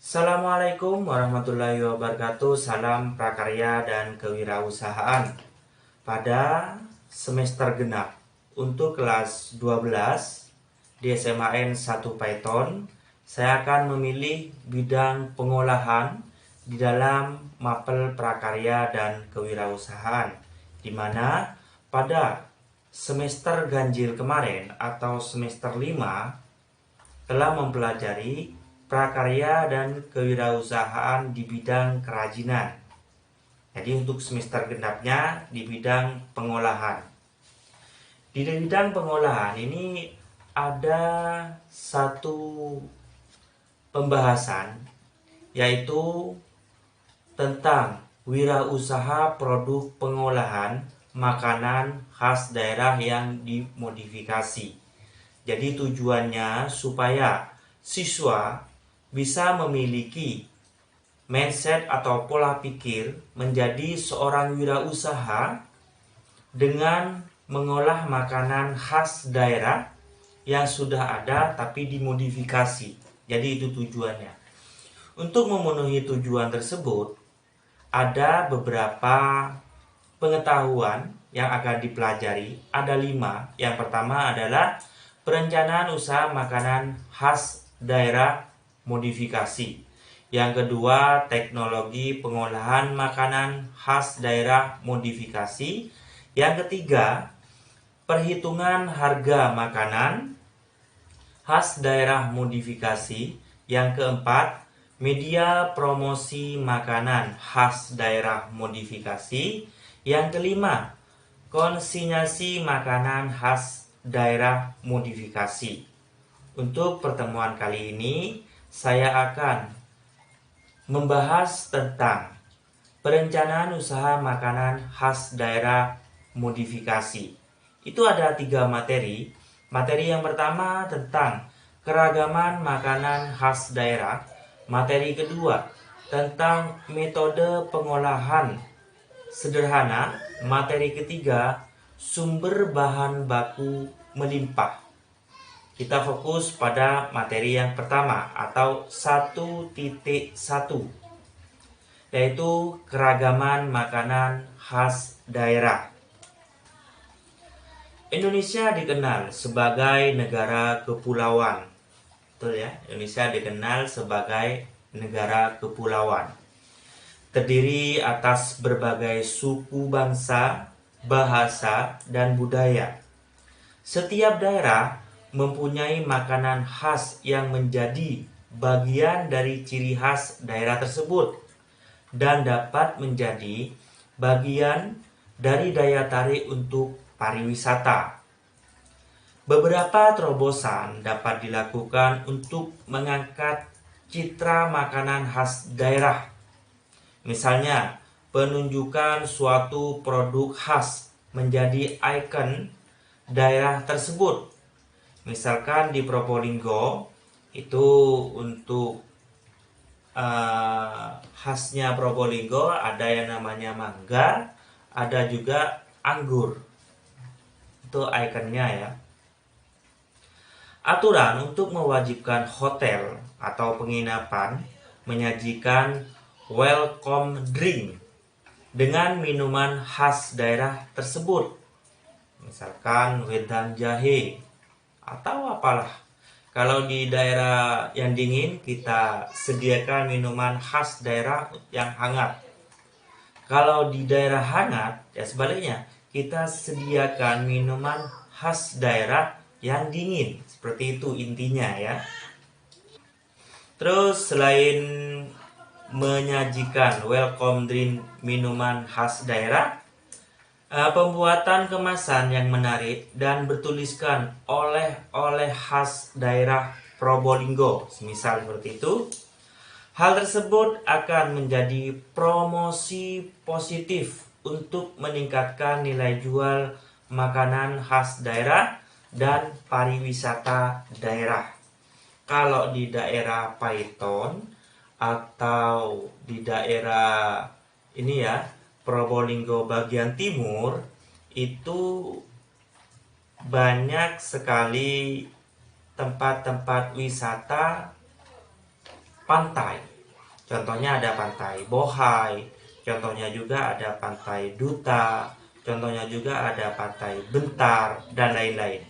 Assalamualaikum warahmatullahi wabarakatuh. Salam prakarya dan kewirausahaan. Pada semester genap untuk kelas 12 di SMAN 1 Python, saya akan memilih bidang pengolahan di dalam mapel prakarya dan kewirausahaan, di mana pada semester ganjil kemarin atau semester 5 telah mempelajari prakarya dan kewirausahaan di bidang kerajinan. Jadi untuk semester genapnya di bidang pengolahan. Di bidang pengolahan ini ada satu pembahasan, yaitu tentang wirausaha produk pengolahan makanan khas daerah yang dimodifikasi. Jadi tujuannya supaya siswa bisa memiliki mindset atau pola pikir menjadi seorang wirausaha dengan mengolah makanan khas daerah yang sudah ada tapi dimodifikasi. Jadi itu tujuannya. Untuk memenuhi tujuan tersebut, ada beberapa pengetahuan yang akan dipelajari. Ada 5. Yang pertama adalah perencanaan usaha makanan khas daerah modifikasi. Yang kedua, teknologi pengolahan makanan khas daerah modifikasi. Yang ketiga, perhitungan harga makanan khas daerah modifikasi. Yang keempat, media promosi makanan khas daerah modifikasi. Yang kelima, konsinyasi makanan khas daerah modifikasi. Untuk pertemuan kali ini, saya akan membahas tentang perencanaan usaha makanan khas daerah modifikasi. Itu ada 3 materi. Materi yang pertama tentang keragaman makanan khas daerah. Materi kedua tentang metode pengolahan sederhana. Materi ketiga, sumber bahan baku melimpah. Kita fokus pada materi yang pertama atau 1.1, yaitu keragaman makanan khas daerah. Indonesia dikenal sebagai negara kepulauan. Betul ya? Indonesia dikenal sebagai negara kepulauan. Terdiri atas berbagai suku bangsa, bahasa, dan budaya. Setiap daerah mempunyai makanan khas yang menjadi bagian dari ciri khas daerah tersebut dan dapat menjadi bagian dari daya tarik untuk pariwisata. Beberapa terobosan dapat dilakukan untuk mengangkat citra makanan khas daerah. Misalnya, penunjukan suatu produk khas menjadi ikon daerah tersebut. Misalkan di Probolinggo, itu untuk khasnya Probolinggo ada yang namanya mangga, ada juga anggur. Itu ikonnya ya. Aturan untuk mewajibkan hotel atau penginapan menyajikan welcome drink dengan minuman khas daerah tersebut. Misalkan wedang jahe atau apalah. Kalau di daerah yang dingin, kita sediakan minuman khas daerah yang hangat. Kalau di daerah hangat, ya sebaliknya, kita sediakan minuman khas daerah yang dingin. Seperti itu intinya ya. Terus selain menyajikan welcome drink minuman khas daerah, pembuatan kemasan yang menarik dan bertuliskan oleh-oleh khas daerah Probolinggo, semisal seperti itu. Hal tersebut akan menjadi promosi positif untuk meningkatkan nilai jual makanan khas daerah dan pariwisata daerah. Kalau di daerah Python atau di daerah ini ya, Probolinggo bagian timur, itu banyak sekali tempat-tempat wisata pantai. Contohnya ada Pantai Bohai, contohnya juga ada Pantai Duta, contohnya juga ada Pantai Bentar, dan lain-lain.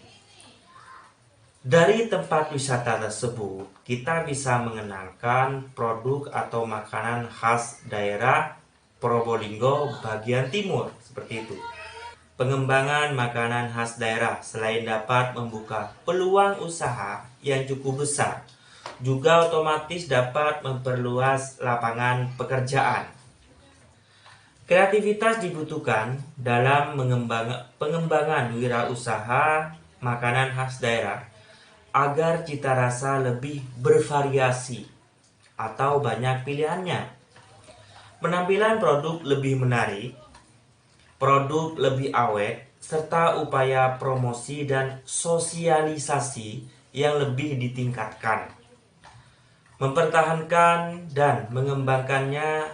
Dari tempat wisata tersebut, kita bisa mengenalkan produk atau makanan khas daerah Probolinggo bagian timur, seperti itu. Pengembangan makanan khas daerah selain dapat membuka peluang usaha yang cukup besar, juga otomatis dapat memperluas lapangan pekerjaan. Kreativitas dibutuhkan dalam pengembangan wirausaha makanan khas daerah agar cita rasa lebih bervariasi atau banyak pilihannya. Penampilan produk lebih menarik, produk lebih awet, serta upaya promosi dan sosialisasi yang lebih ditingkatkan. Mempertahankan dan mengembangkannya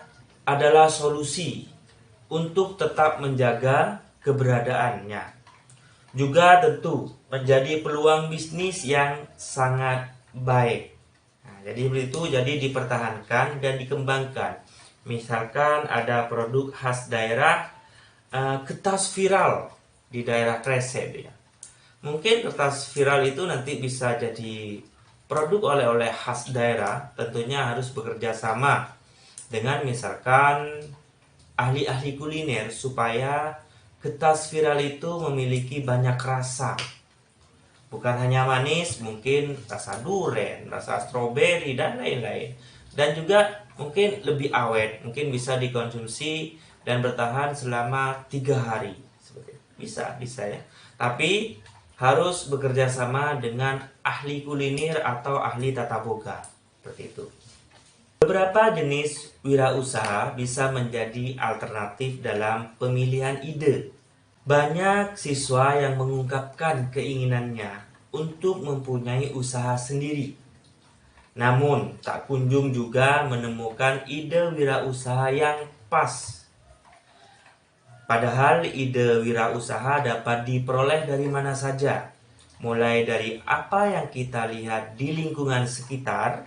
adalah solusi untuk tetap menjaga keberadaannya. Juga tentu menjadi peluang bisnis yang sangat baik. Nah, jadi itu dipertahankan dan dikembangkan. Misalkan ada produk khas daerah, kertas viral di daerah Kresek ya. Mungkin kertas viral itu nanti bisa jadi produk oleh-oleh khas daerah. Tentunya harus bekerja sama dengan misalkan ahli-ahli kuliner supaya kertas viral itu memiliki banyak rasa. Bukan hanya manis, mungkin rasa durian, rasa stroberi, dan lain-lain. Dan juga mungkin lebih awet, mungkin bisa dikonsumsi dan bertahan selama 3 hari. Bisa ya. Tapi harus bekerja sama dengan ahli kuliner atau ahli tata boga. Seperti itu. Beberapa jenis wirausaha bisa menjadi alternatif dalam pemilihan ide. Banyak siswa yang mengungkapkan keinginannya untuk mempunyai usaha sendiri. Namun, tak kunjung juga menemukan ide wirausaha yang pas. Padahal ide wirausaha dapat diperoleh dari mana saja, mulai dari apa yang kita lihat di lingkungan sekitar,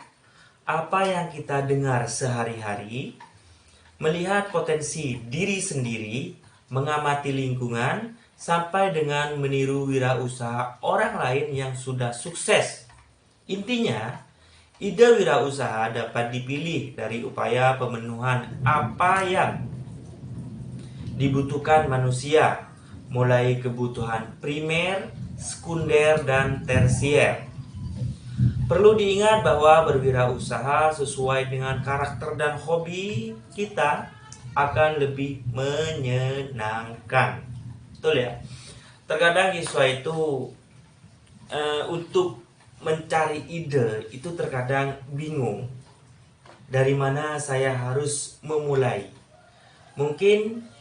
apa yang kita dengar sehari-hari, melihat potensi diri sendiri, mengamati lingkungan, sampai dengan meniru wirausaha orang lain yang sudah sukses. Intinya, ide wirausaha dapat dipilih dari upaya pemenuhan apa yang dibutuhkan manusia, mulai kebutuhan primer, sekunder, dan tersier. Perlu diingat bahwa berwirausaha sesuai dengan karakter dan hobi kita akan lebih menyenangkan. Betul ya? Terkadang siswa itu untuk mencari ide itu terkadang bingung. Dari mana saya harus memulai? Mungkin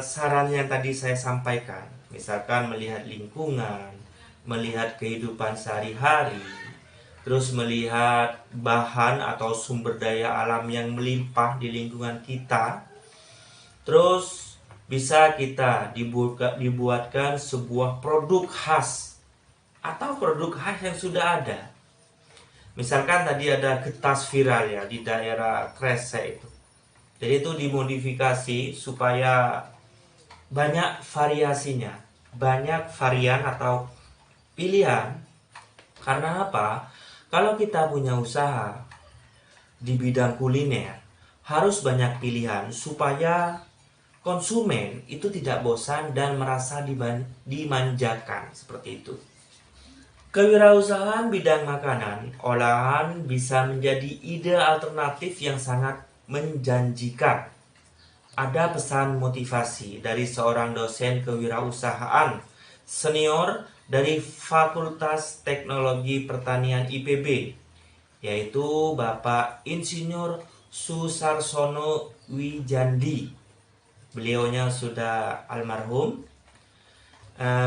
saran yang tadi saya sampaikan, misalkan melihat lingkungan, melihat kehidupan sehari-hari, terus melihat bahan atau sumber daya alam yang melimpah di lingkungan kita, terus bisa kita dibuatkan sebuah produk khas atau produk khas yang sudah ada. Misalkan tadi ada kertas viral ya di daerah Kresek itu. Jadi itu dimodifikasi supaya banyak variasinya, banyak varian atau pilihan. Karena apa? Kalau kita punya usaha di bidang kuliner, harus banyak pilihan supaya konsumen itu tidak bosan dan merasa dimanjakan, seperti itu. Kewirausahaan bidang makanan olahan bisa menjadi ide alternatif yang sangat menjanjikan. Ada pesan motivasi dari seorang dosen kewirausahaan senior dari Fakultas Teknologi Pertanian IPB, yaitu Bapak Insinyur Susarsono Wijandi. Beliaunya sudah almarhum.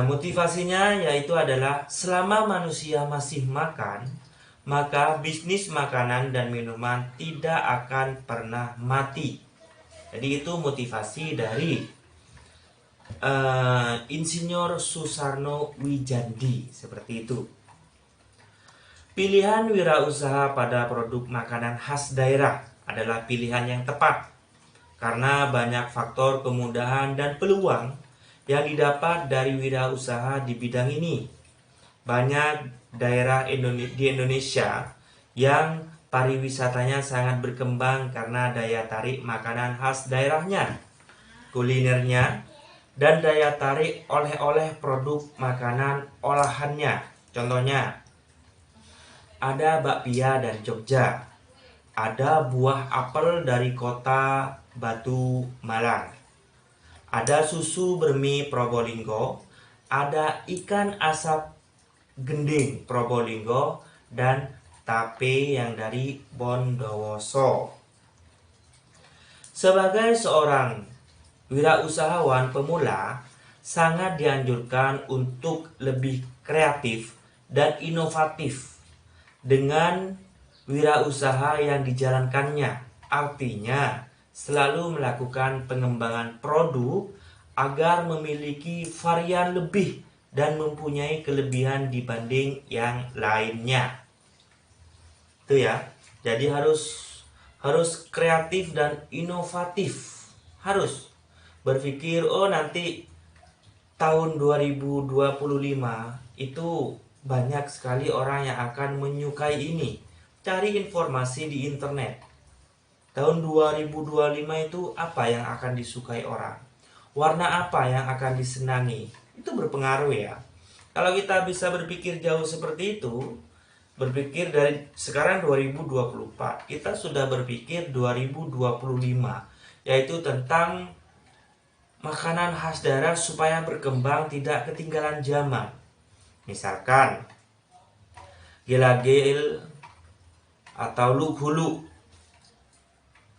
Motivasinya yaitu adalah selama manusia masih makan, maka bisnis makanan dan minuman tidak akan pernah mati. Jadi itu motivasi dari Insinyur Susarno Wijandi, seperti itu. Pilihan wirausaha pada produk makanan khas daerah adalah pilihan yang tepat karena banyak faktor kemudahan dan peluang yang didapat dari wirausaha di bidang ini. Banyak daerah di Indonesia yang pariwisatanya sangat berkembang karena daya tarik makanan khas daerahnya, kulinernya, dan daya tarik oleh-oleh produk makanan olahannya. Contohnya, ada bakpia dari Jogja, ada buah apel dari kota Batu Malang, ada susu bermi Probolinggo, ada ikan asap gending Probolinggo, dan tape yang dari Bondowoso. Sebagai seorang wirausahawan pemula, sangat dianjurkan untuk lebih kreatif dan inovatif dengan wirausaha yang dijalankannya. Artinya, selalu melakukan pengembangan produk agar memiliki varian lebih dan mempunyai kelebihan dibanding yang lainnya. Itu ya. Jadi harus kreatif dan inovatif. Harus berpikir, oh nanti tahun 2025 itu banyak sekali orang yang akan menyukai ini. Cari informasi di internet. Tahun 2025 itu apa yang akan disukai orang? Warna apa yang akan disenangi? Itu berpengaruh ya. Kalau kita bisa berpikir jauh seperti itu, berpikir dari sekarang 2024, kita sudah berpikir 2025, yaitu tentang makanan khas daerah supaya berkembang tidak ketinggalan zaman. Misalkan gelagel atau lughulu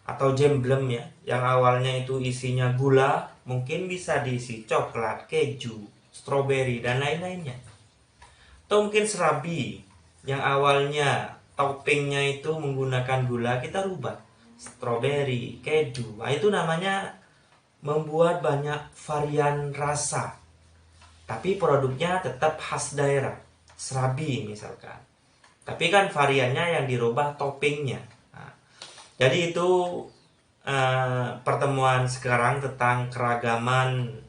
atau jemblem ya, yang awalnya itu isinya gula, mungkin bisa diisi coklat, keju, stroberi, dan lain-lainnya. Atau mungkin serabi yang awalnya toppingnya itu menggunakan gula, kita rubah stroberi, keju. Nah, itu namanya membuat banyak varian rasa, tapi produknya tetap khas daerah. Serabi misalkan, tapi kan variannya yang dirubah toppingnya. Nah, jadi itu pertemuan sekarang tentang keragaman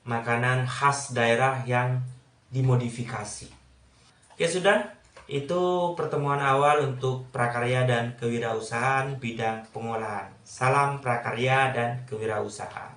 makanan khas daerah yang dimodifikasi. Oke, sudah. Itu pertemuan awal untuk prakarya dan kewirausahaan bidang pengolahan. Salam prakarya dan kewirausahaan.